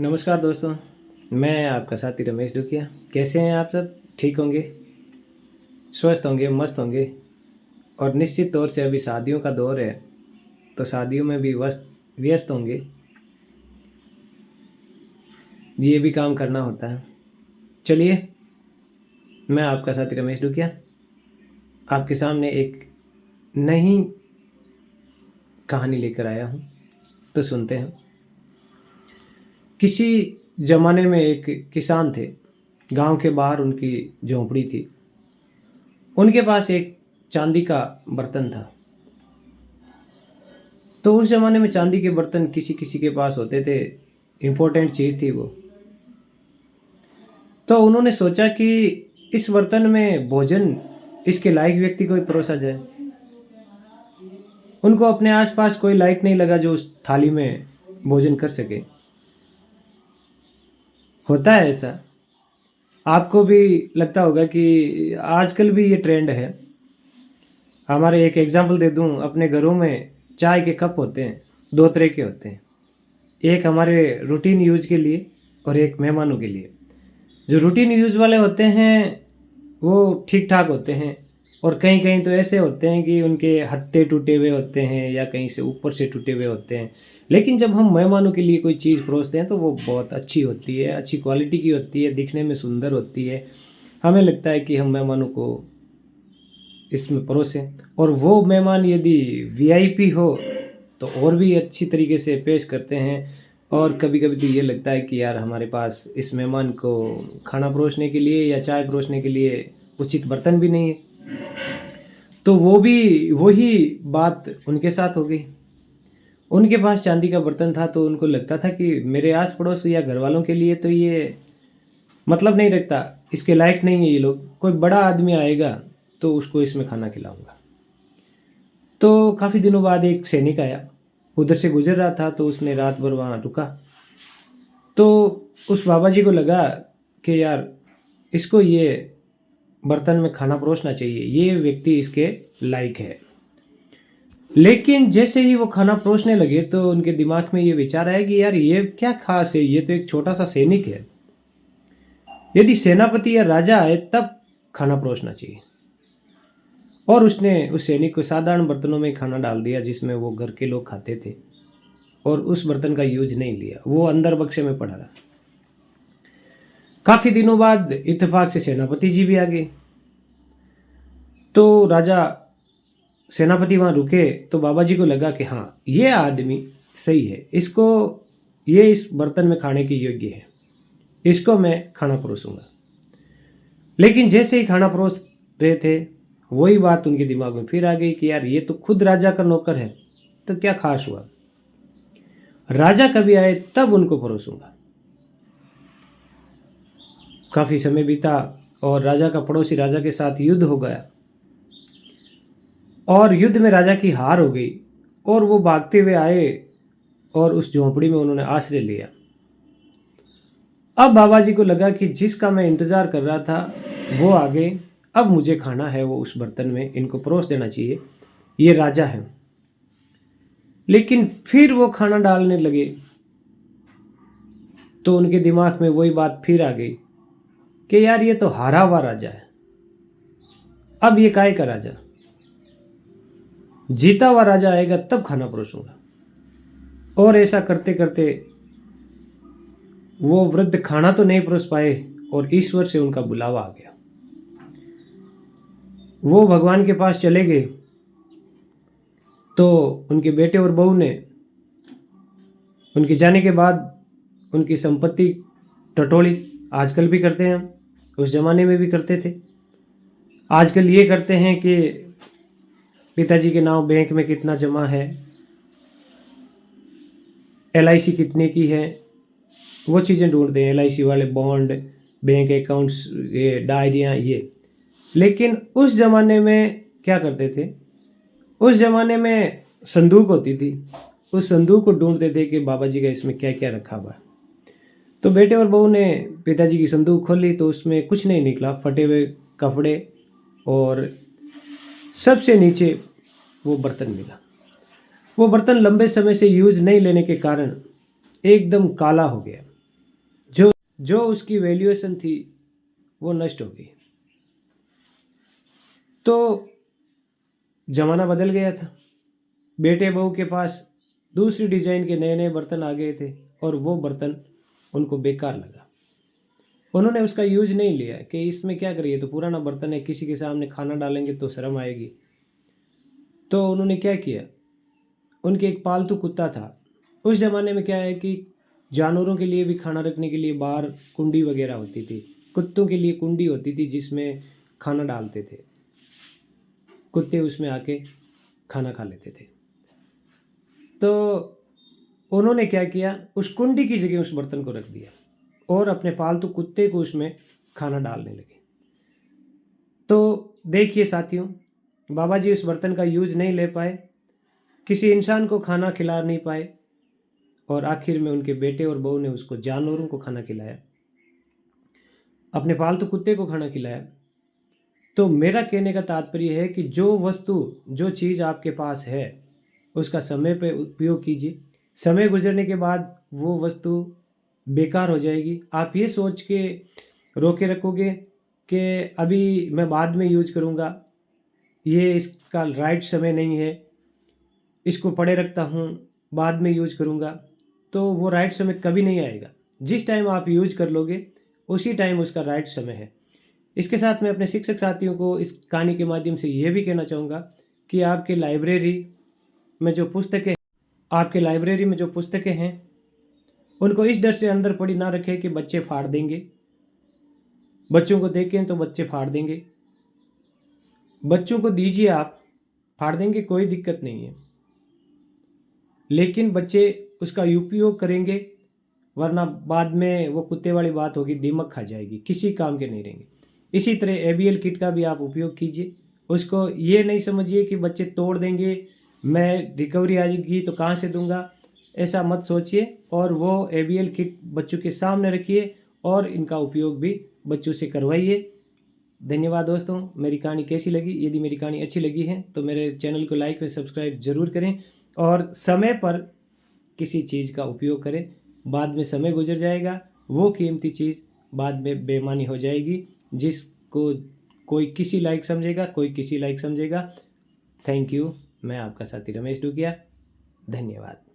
नमस्कार दोस्तों, मैं आपका साथी रमेश दुखिया। कैसे हैं आप सब? ठीक होंगे, स्वस्थ होंगे, मस्त होंगे। और निश्चित तौर से अभी शादियों का दौर है, तो शादियों में भी व्यस्त व्यस्त होंगे। ये भी काम करना होता है। चलिए, मैं आपका साथी रमेश दुखिया आपके सामने एक नई कहानी लेकर आया हूँ। तो सुनते हैं। किसी ज़माने में एक किसान थे। गांव के बाहर उनकी झोंपड़ी थी। उनके पास एक चांदी का बर्तन था। तो उस ज़माने में चांदी के बर्तन किसी किसी के पास होते थे। इम्पोर्टेंट चीज़ थी वो। तो उन्होंने सोचा कि इस बर्तन में भोजन इसके लायक व्यक्ति को ही परोसा जाए। उनको अपने आसपास कोई लायक नहीं लगा जो उस थाली में भोजन कर सके। होता है ऐसा, आपको भी लगता होगा कि आजकल भी ये ट्रेंड है। हमारे एक एग्जांपल दे दूं, अपने घरों में चाय के कप होते हैं, दो तरह के होते हैं। एक हमारे रूटीन यूज के लिए और एक मेहमानों के लिए। जो रूटीन यूज वाले होते हैं वो ठीक ठाक होते हैं, और कहीं कहीं तो ऐसे होते हैं कि उनके हत्थे टूटे हुए होते हैं या कहीं से ऊपर से टूटे हुए होते हैं। लेकिन जब हम मेहमानों के लिए कोई चीज़ परोसते हैं तो वो बहुत अच्छी होती है, अच्छी क्वालिटी की होती है, दिखने में सुंदर होती है। हमें लगता है कि हम मेहमानों को इसमें परोसें, और वो मेहमान यदि वीआईपी हो तो और भी अच्छी तरीके से पेश करते हैं। और कभी कभी तो ये लगता है कि यार हमारे पास इस मेहमान को खाना परोसने के लिए या चाय परोसने के लिए उचित बर्तन भी नहीं है। तो वो भी वही बात उनके साथ हो गई। उनके पास चांदी का बर्तन था, तो उनको लगता था कि मेरे आस पड़ोस या घर वालों के लिए तो ये मतलब नहीं रखता, इसके लायक नहीं है ये लोग। कोई बड़ा आदमी आएगा तो उसको इसमें खाना खिलाऊंगा। तो काफ़ी दिनों बाद एक सैनिक आया, उधर से गुजर रहा था, तो उसने रात भर वहाँ रुका। तो उस बाबा जी को लगा कि यार इसको ये बर्तन में खाना परोसना चाहिए, ये व्यक्ति इसके लायक है। लेकिन जैसे ही वो खाना परोसने लगे तो उनके दिमाग में ये विचार आया कि यार ये क्या खास है, ये तो एक छोटा सा सैनिक है। यदि सेनापति या राजा आए तब खाना परोसना चाहिए। और उसने उस सैनिक को साधारण बर्तनों में खाना डाल दिया जिसमें वो घर के लोग खाते थे, और उस बर्तन का यूज नहीं लिया, वो अंदर बक्से में पड़ा रहा। काफी दिनों बाद इत्तेफाक से सेनापति जी भी आ गए। तो राजा सेनापति वहां रुके, तो बाबा जी को लगा कि हाँ ये आदमी सही है, इसको ये इस बर्तन में खाने के योग्य है, इसको मैं खाना परोसूंगा। लेकिन जैसे ही खाना परोस रहे थे, वही बात उनके दिमाग में फिर आ गई कि यार ये तो खुद राजा का नौकर है, तो क्या खास हुआ, राजा कभी आए तब उनको परोसूंगा। काफी समय बीता और राजा का पड़ोसी राजा के साथ युद्ध हो गया, और युद्ध में राजा की हार हो गई, और वो भागते हुए आए और उस झोंपड़ी में उन्होंने आश्रय लिया। अब बाबा जी को लगा कि जिसका मैं इंतजार कर रहा था वो आ गए, अब मुझे खाना है वो उस बर्तन में, इनको परोस देना चाहिए, ये राजा है। लेकिन फिर वो खाना डालने लगे तो उनके दिमाग में वही बात फिर आ गई कि यार ये तो हारा हुआ राजा है, अब ये काय का राजा, जीता हुआ राजा आएगा तब खाना परोसूंगा। और ऐसा करते करते वो वृद्ध खाना तो नहीं परोस पाए, और ईश्वर से उनका बुलावा आ गया। वो भगवान के पास चले गए। तो उनके बेटे और बहू ने उनके जाने के बाद उनकी संपत्ति टटोली। आजकल भी करते हैं हम, उस जमाने में भी करते थे। आजकल ये करते हैं कि पिताजी के नाम बैंक में कितना जमा है, एलआईसी कितने की है, वो चीज़ें ढूंढते हैं, एलआईसी वाले बॉन्ड, बैंक अकाउंट्स, ये डायरियाँ, ये। लेकिन उस ज़माने में क्या करते थे, उस ज़माने में संदूक होती थी, उस संदूक को ढूंढते थे कि बाबा जी का इसमें क्या क्या रखा हुआ है। तो बेटे और बहू ने पिताजी की संदूक खोली तो उसमें कुछ नहीं निकला, फटे हुए कपड़े, और सबसे नीचे वो बर्तन मिला। वो बर्तन लंबे समय से यूज नहीं लेने के कारण एकदम काला हो गया। जो उसकी वैल्यूएशन थी वो नष्ट हो गई। तो ज़माना बदल गया था, बेटे बहू के पास दूसरी डिज़ाइन के नए नए बर्तन आ गए थे और वो बर्तन उनको बेकार लगा। उन्होंने उसका यूज नहीं लिया कि इसमें क्या करिए, तो पुराना बर्तन है, किसी के सामने खाना डालेंगे तो शर्म आएगी। तो उन्होंने क्या किया, उनके एक पालतू कुत्ता था। उस ज़माने में क्या है कि जानवरों के लिए भी खाना रखने के लिए बाहर कुंडी वगैरह होती थी, कुत्तों के लिए कुंडी होती थी जिसमें खाना डालते थे, कुत्ते उसमें आके खाना खा लेते थे। तो उन्होंने क्या किया, उस कुंडी की जगह उस बर्तन को रख दिया और अपने पालतू कुत्ते को उसमें खाना डालने लगे। तो देखिए साथियों, बाबा जी उस बर्तन का यूज़ नहीं ले पाए, किसी इंसान को खाना खिला नहीं पाए और आखिर में उनके बेटे और बहू ने उसको जानवरों को खाना खिलाया, अपने पालतू कुत्ते को खाना खिलाया। तो मेरा कहने का तात्पर्य है कि जो वस्तु, जो चीज़ आपके पास है उसका समय पे उपयोग कीजिए। समय गुजरने के बाद वो वस्तु बेकार हो जाएगी। आप ये सोच के रोके रखोगे कि अभी मैं बाद में यूज करूँगा, ये इसका राइट समय नहीं है, इसको पड़े रखता हूँ, बाद में यूज करूँगा, तो वो राइट समय कभी नहीं आएगा। जिस टाइम आप यूज कर लोगे उसी टाइम उसका राइट समय है। इसके साथ मैं अपने शिक्षक साथियों को इस कहानी के माध्यम से ये भी कहना चाहूँगा कि आपके लाइब्रेरी में जो पुस्तकें हैं उनको इस डर से अंदर पड़ी ना रखें कि बच्चे फाड़ देंगे। बच्चों को देखें तो बच्चे फाड़ देंगे, बच्चों को दीजिए, आप फाड़ देंगे कोई दिक्कत नहीं है, लेकिन बच्चे उसका उपयोग करेंगे, वरना बाद में वो कुत्ते वाली बात होगी, दिमक खा जाएगी, किसी काम के नहीं रहेंगे। इसी तरह एबीएल किट का भी आप उपयोग कीजिए। उसको ये नहीं समझिए कि बच्चे तोड़ देंगे, मैं रिकवरी आएगी तो कहाँ से दूंगा, ऐसा मत सोचिए। और वो एबीएल किट बच्चों के सामने रखिए और इनका उपयोग भी बच्चों से करवाइए। धन्यवाद दोस्तों। मेरी कहानी कैसी लगी? यदि मेरी कहानी अच्छी लगी है तो मेरे चैनल को लाइक व सब्सक्राइब ज़रूर करें और समय पर किसी चीज़ का उपयोग करें। बाद में समय गुजर जाएगा, वो कीमती चीज़ बाद में बेमानी हो जाएगी, जिसको कोई किसी लायक समझेगा, कोई किसी लायक समझेगा। Thank you. मैं आपका साथी रमेश डुकिया। धन्यवाद।